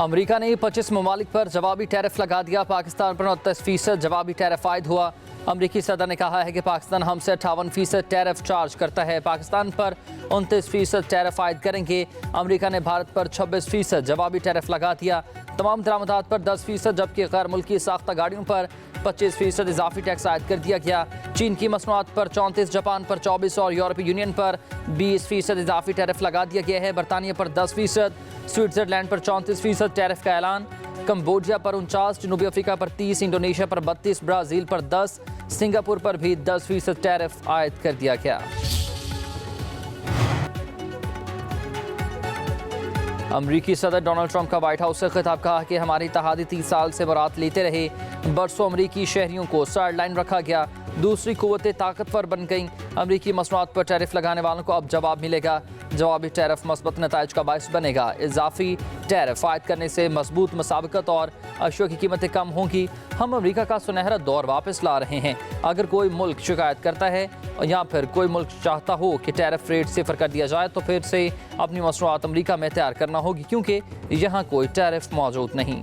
America ने 25 ममालिक पर जवाबी टैरिफ लगा दिया। पाकिस्तान पर 29% जवाबी टैरिफ आयद हुआ। अमरीकी सदर ने कहा है कि पाकिस्तान हमसे 58% टैरिफ चार्ज करता है। पाकिस्तान पर 29% टैरिफ आयद करेंगे। अमरीका ने भारत पर 26% जवाबी टैरिफ लगा दिया। तमाम दरामदात पर 10%, जबकि गैर मुल्की साख्ता गाड़ियों पर 25% इजाफी टैक्स आयद कर दिया गया। चीन की मसनूआत पर 34%, जापान पर 24% और यूरोपीय यूनियन पर 20% इजाफी टैरिफ लगा दिया गया है। बरतानिया पर 10%, स्विट्जरलैंड पर 34% टैरिफ का ऐलान। कंबोडिया पर 49%, जनूबी अफ्रीका पर 30%, इंडोनेशिया पर 32%, ब्राज़ील पर 10%, सिंगापुर पर भी 10% टैरिफ आयद कर दिया गया। अमरीकी सदर डोनाल्ड ट्रंप का व्हाइट हाउस से खिताब, कहा कि हमारी इत्तेहादी 30 साल से बरात लेते रहे। बरसों अमरीकी शहरियों को साइड लाइन रखा गया। दूसरी कुव्वतें ताकतवर बन गईं। अमरीकी मसनूआत पर टैरिफ लगाने वालों को अब जवाब मिलेगा। जवाबी टैरिफ मस्बत नताइज का बायस बनेगा। इजाफी टैरिफ आयद करने से मजबूत मुसाबकत और अशिया की कीमतें कम होंगी। हम अमरीका का सुनहरा दौर वापस ला रहे हैं। अगर कोई मुल्क शिकायत करता है या फिर कोई मुल्क चाहता हो कि टैरिफ रेट सिफर कर दिया जाए, तो फिर से अपनी मसनूआत अमरीका में तैयार करना होगी, क्योंकि यहाँ कोई टैरिफ मौजूद नहीं।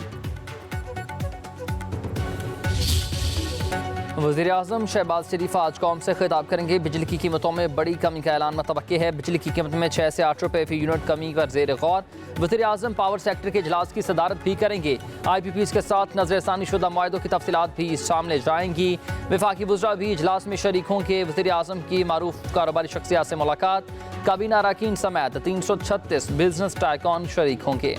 वज़ीर-ए-आज़म शहबाज शरीफ आज कौम से खिताब करेंगे। बिजली की कीमतों में बड़ी कमी का ऐलान मुतवक्किल है। बिजली की कीमत में 6 से 8 रुपये फी यूनिट कमी पर ज़ेर गौर। वज़ीर-ए-आज़म पावर सेक्टर के इजलास की सदारत भी करेंगे। IPPs के साथ नज़रसानी शुदा मुआहदों की तफसीलात भी सामने जाएंगी। वफाकी वज़रा भी इजलास में शरीक होंगे। वज़ीर-ए-आज़म की मारूफ कारोबारी शख्सियात से मुलाकात। काबीना अरकान समेत 336 बिजनेस टाइकॉन शरीक होंगे।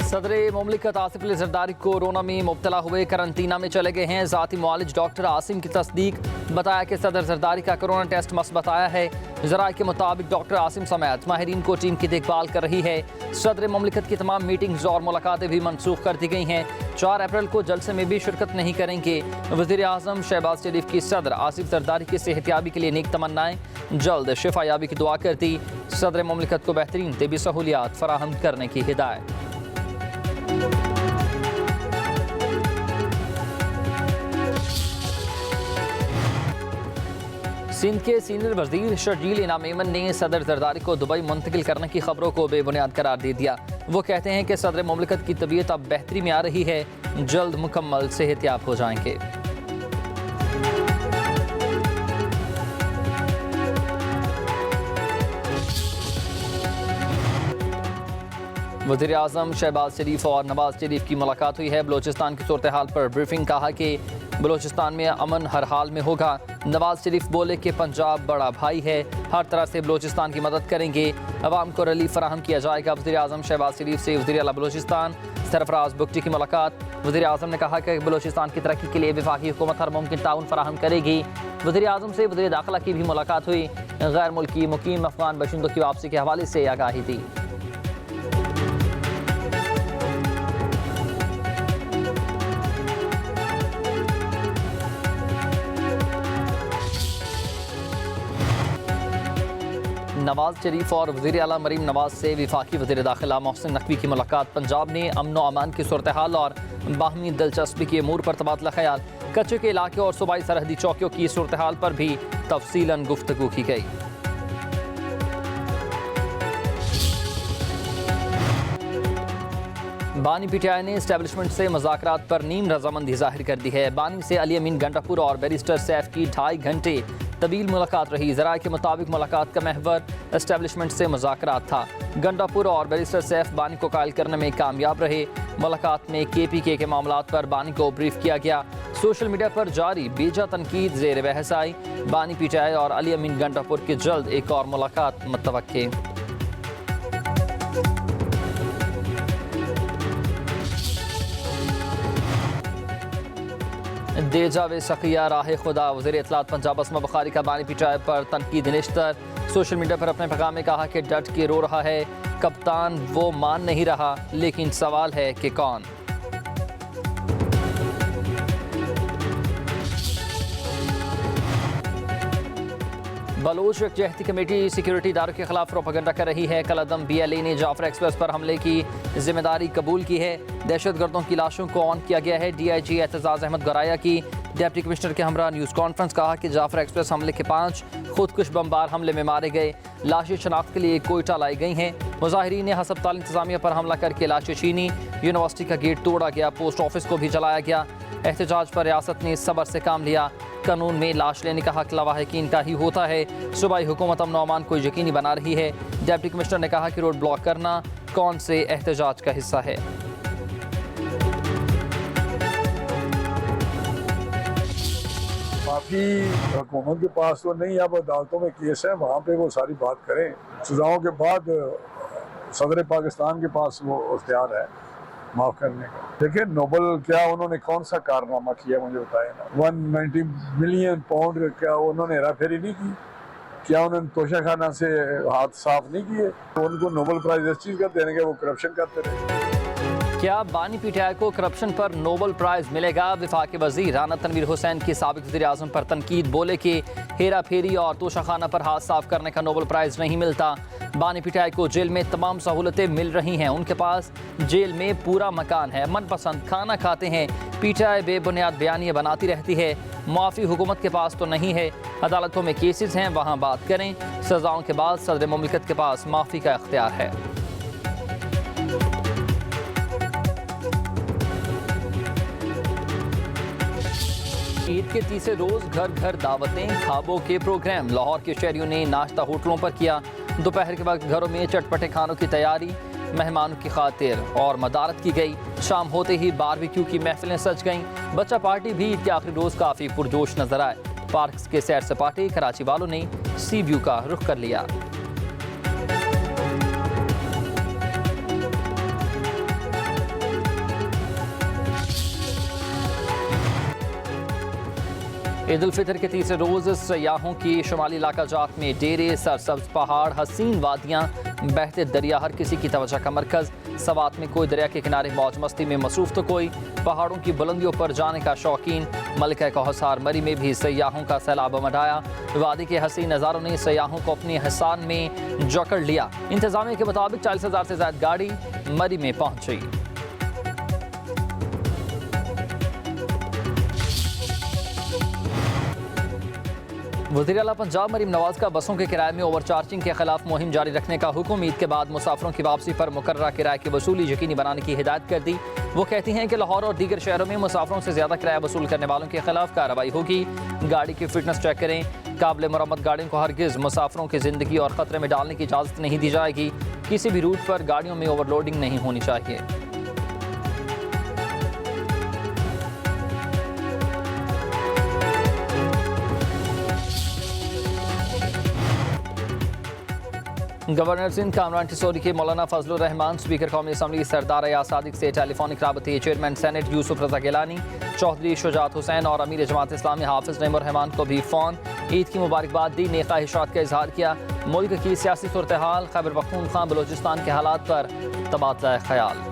सदर मुमलिकत आसिफ अली जरदारी कोरोना में मुब्तला हुए करंतना में चले गए हैं। ज़ाती मुआलिज डॉक्टर आसिम की तस्दीक, बताया कि सदर जरदारी का कोरोना टेस्ट मस्बत आया है। ज़राए के मुताबिक डॉक्टर आसिम समेत माहिरीन को टीम की देखभाल कर रही है। सदर मुमलिकत की तमाम मीटिंग्स और मुलाकातें भी मनसूख कर दी गई हैं। 4 अप्रैल को जलसे में भी शिरकत नहीं करेंगे। वज़ीर-ए-आज़म शहबाज शरीफ की सदर आसिफ जरदारी की सेहतयाबी के लिए नेक तमन्नाएं, जल्द शिफायाबी की दुआ करती। सदर मुमलिकत को बेहतरीन तिबी सहूलियात फराहम करने की हिदायत। सिंध के सीनियर वजीर शर्जील इनाम मेमन ने सदर जरदारी को दुबई मुंतकिल करने की खबरों को बेबुनियाद करार दे दिया। वो कहते हैं कि सदर मुमलिकत की तबीयत अब बेहतरी में आ रही है, जल्द मुकम्मल सेहतयाब हो जाएंगे। वज़ीर-ए-आज़म शहबाज शरीफ और नवाज शरीफ की मुलाकात हुई है। बलोचिस्तान की सूरत हाल पर ब्रीफिंग, कहा कि बलोचिस्तान में अमन हर हाल में होगा। नवाज शरीफ बोले कि पंजाब बड़ा भाई है, हर तरह से बलोचिस्तान की मदद करेंगे, अवाम को रिलीफ फराहम किया जाएगा। वज़ीर-ए-आज़म शहबाज शरीफ से वज़ीर आला बलोचिस्तान सरफराज बुगटी की मुलाकात। वज़ीर-ए-आज़म ने कहा कि बलोचिस्तान की तरक्की के लिए वफाकी हुकूमत हर मुमकिन ताउन फराहम करेगी। वज़ीर-ए-आज़म से वज़ीर दाखिला की भी मुलाकात हुई। गैर मुल्की मुकीम अफगान बशिंदों की वापसी के हवाले से आगाही दी। नवाज शरीफ और वज़ीर आला मरीम नवाज से वफाकी वज़ीर दाखिला मोहसिन नकवी की मुलाकात। पंजाब ने अमन व अमान की सूरत हाल और बाहमी दिलचस्पी के अमूर पर तबादला ख्याल। कच्चे के इलाके और सूबाई सरहदी चौकियों की सूरत हाल पर भी तफसीलन गुफ्तगू की गई। बानी PTI ने एस्टेब्लिशमेंट से मुज़ाकरात पर नीम रजामंदी जाहिर कर दी है। बानी से अली अमीन गंडापुर और बैरिस्टर सैफ की 2.5 घंटे तवील मुलाकात रही। ज़राए के मुताबिक मुलाकात का महवर एस्टेब्लिशमेंट से मुज़ाकरात था। गंडापुर और बैरिस्टर सैफ बानी को कायल करने में कामयाब रहे। मुलाकात में KPK के मामलात पर बानी को ब्रीफ किया गया। सोशल मीडिया पर जारी बेजा तनकीद ज़ेर बहस आई। बानी PTI और अली अमीन गंडापुर की जल्द एक और मुलाकात मुतवक्किल। दे जावे सखिया राह खुदा। वज़ीर इत्तलात पंजाब अस्मा बुखारी का बानी PTI पर तनकीद निश्तर। सोशल मीडिया पर अपने पैगाम में कहा कि डट के रो रहा है कप्तान, वो मान नहीं रहा, लेकिन सवाल है कि कौन। बलोच यकजहती कमेटी सिक्योरिटी इदारों के खिलाफ प्रोपेगेंडा कर रही है। कलअदम BLA ने जाफर एक्सप्रेस पर हमले की जिम्मेदारी कबूल की है। दहशतगर्दों की लाशों को ऑन किया गया है। DIG एतजाज़ अहमद गराया की डिप्टी कमिश्नर के हमरा न्यूज़ कॉन्फ्रेंस कहा कि जाफर एक्सप्रेस हमले के 5 खुदकुश बमबार हमले में मारे गए। लाशें शनाख्त के लिए कोयटा लाई गई हैं। मुजाहिरीन ने हस्पताल इंतजामिया पर हमला करके लाशें छीनी। यूनिवर्सिटी का गेट तोड़ा गया। पोस्ट ऑफिस को भी जलाया गया। एहतजाज पर रियासत ने सब्र से काम लिया। कानून में लाश लेने का हक लवाहिकीन का ही होता है। सूबाई हुकूमत अमन अमान को यकीनी बना रही है। डिप्टी कमिश्नर ने कहा कि रोड ब्लॉक करना कौन से एहतजाज का हिस्सा है। माफी हुकूमत के पास तो नहीं, अब अदालतों में केस है, वहाँ पे वो सारी बात करें। सजाओं के बाद सदर पाकिस्तान के पास वो इख्तियार है माफ़ करने का। देखिए नोबल क्या उन्होंने कौन सा कारनामा किया मुझे बताए ना। 190 मिलियन पाउंड क्या उन्होंने हेराफेरी नहीं की? क्या उन्होंने तोशाखाना से हाथ साफ नहीं किए? तो उनको नोबल प्राइज इस चीज़ का देने के वो करप्शन करते रहे। क्या बानी पीटीआई को करप्शन पर नोबल प्राइज मिलेगा? वफाकी वजीर राना तनवीर हुसैन की साबिक वज़ीर-ए-आज़म पर तनकीद। बोले कि हेरा फेरी और तोशाखाना पर हाथ साफ करने का नोबल प्राइज नहीं मिलता। बानी पीटीआई को जेल में तमाम सहूलतें मिल रही हैं। उनके पास जेल में पूरा मकान है, मनपसंद खाना खाते हैं। पीटीआई बेबुनियाद बयानियाँ बनाती रहती है। मुआफ़ी हुकूमत के पास तो नहीं है। अदालतों में केसेस हैं, वहाँ बात करें। सजाओं के बाद सदर मुमलिकत के पास माफ़ी का इख्तियार है। ईद के तीसरे रोज घर घर दावतें, खाबों के प्रोग्राम। लाहौर के शहरियों ने नाश्ता होटलों पर किया। दोपहर के वक्त घरों में चटपटे खानों की तैयारी मेहमानों की खातिर और मदारत की गई। शाम होते ही बारबेक्यू की महफिलें सज गईं। बच्चा पार्टी भी ईद के आखिरी रोज काफ़ी पुरजोश नजर आए। पार्क के सैर सपाटे कराची वालों ने सी व्यू का रुख कर लिया। ईद उल फितर के तीसरे रोज सयाहों की शुमाली इलाका जात में डेरे, सरसब्ज पहाड़, हसीन वादियाँ, बहते दरिया हर किसी की तवज्जो का मरकज। सवात में कोई दरिया के किनारे मौज मस्ती में मसरूफ तो कोई पहाड़ों की बुलंदियों पर जाने का शौकीन। मलिका कौसार मरी में भी सयाहों का सैलाब मढ़ाया। वादी के हसीन नज़ारों ने सयाहों को अपने हिसान में जकड़ लिया। इंतजामिया के मुताबिक 40,000 से ज़्यादा गाड़ी मरी में पहुंची। वज़ीर आला पंजाब मरीम नवाज का बसों के किराए में ओवरचार्जिंग के खिलाफ मुहिम जारी रखने का हुक्म। ईद के बाद मुसाफिरों की वापसी पर मुकर्ररा किराए की वसूली यकीनी बनाने की हिदायत कर दी। वो कहती हैं कि लाहौर और दीगर शहरों में मुसाफिरों से ज़्यादा किराया वसूल करने वालों के खिलाफ कार्रवाई होगी। गाड़ी की फिटनेस चेक करें। काबिल मरम्मत गाड़ियों को हरगिज़ मुसाफिरों की ज़िंदगी और ख़तरे में डालने की इजाज़त नहीं दी जाएगी। किसी भी रूट पर गाड़ियों में ओवरलोडिंग नहीं होनी चाहिए। गवर्नर सिंध कामरान टिसोरी के मौलाना फजलुर रहमान, स्पीकर कौमी असम्बली सरदार अयाज सादिक से टेलीफोनिक राबते, चेयरमैन सेनेट यूसुफ रजा गिलानी, चौधरी शुजात हुसैन और अमीर जमात इस्लामी हाफिज नईमुर रहमान को भी फ़ोन ईद की मुबारकबाद दी। नेक ख्वाहिशात का इजहार किया। मुल्क की सियासी सूरत हाल, खैबर पख्तूनख्वा बलोचिस्तान के हालात पर तबादला ख्याल।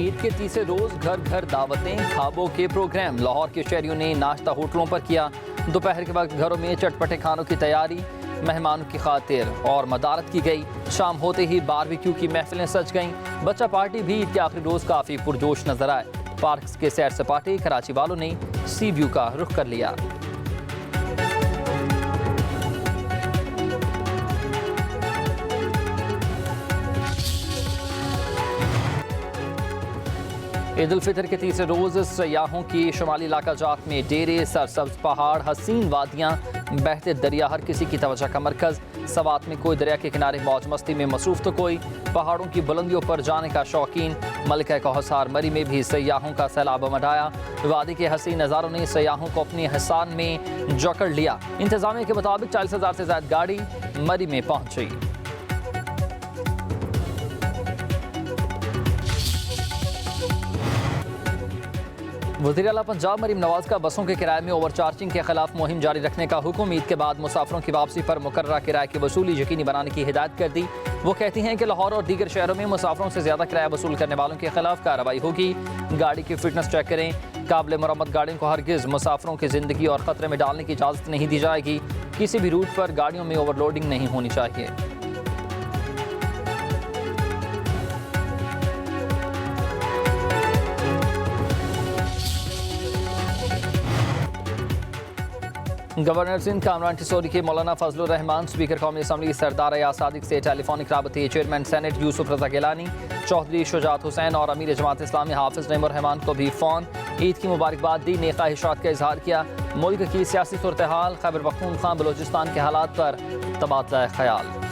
ईद के तीसरे रोज घर घर दावतें, खाबों के प्रोग्राम। लाहौर के शहरियों ने नाश्ता होटलों पर किया। दोपहर के वक्त घरों में चटपटे खानों की तैयारी मेहमानों की खातिर और मदारत की गई। शाम होते ही बारबेक्यू की महफिलें सज गईं। बच्चा पार्टी भी ईद के आखिरी रोज काफ़ी पुरजोश नजर आए। पार्क के सैर सपाटे कराची वालों ने सी व्यू का रुख कर लिया। ईद उल फितर के तीसरे रोज सयाहों की शुमाली इलाका जात में डेरे, सरसब्ज पहाड़, हसीन वादियाँ, बहते दरिया हर किसी की तवज्जो का मरकज। सवात में कोई दरिया के किनारे मौज मस्ती में मसरूफ तो कोई पहाड़ों की बुलंदियों पर जाने का शौकीन। मलिका कौसार मरी में भी सयाहों का सैलाब मढ़ाया। वादी के हसीन नज़ारों ने सयाहों को अपने हिसान में जकड़ लिया। इंतजामिया के मुताबिक 40,000 से ज़्यादा गाड़ी मरी में पहुंची। वज़ीर आला पंजाब मरीम नवाज का बसों के किराए में ओवरचार्जिंग के खिलाफ मुहिम जारी रखने का हुक्म। ईद के बाद मुसाफिरों की वापसी पर मुकर्ररा किराए की वसूली यकीनी बनाने की हिदायत कर दी। वो कहती हैं कि लाहौर और दीगर शहरों में मुसाफिरों से ज़्यादा किराया वसूल करने वालों के खिलाफ कार्रवाई होगी। गाड़ी की फिटनेस चेक करें। काबिल मरम्मत गाड़ियों को हरगिज़ मुसाफिरों की ज़िंदगी और ख़तरे में डालने की इजाज़त नहीं दी जाएगी। किसी भी रूट पर गाड़ियों में ओवरलोडिंग नहीं होनी चाहिए। गवर्नर सिंध कामरान टिसोरी के मौलाना फजलुर रहमान, स्पीकर कौमी असम्बली सरदार या सादिक से टेलीफोनिक राबते, चेयरमैन सेनेट यूसुफ रजा गिलानी, चौधरी शुजात हुसैन और अमीर जमात इस्लामी हाफिज नईमुर रहमान को भी फ़ोन ईद की मुबारकबाद दी, नेक ख्वाहिशात का इजहार किया। मुल्क की सियासी सूरत हाल, खैबर पख्तूनख्वा बलोचिस्तान के हालात पर तबादला ख्याल।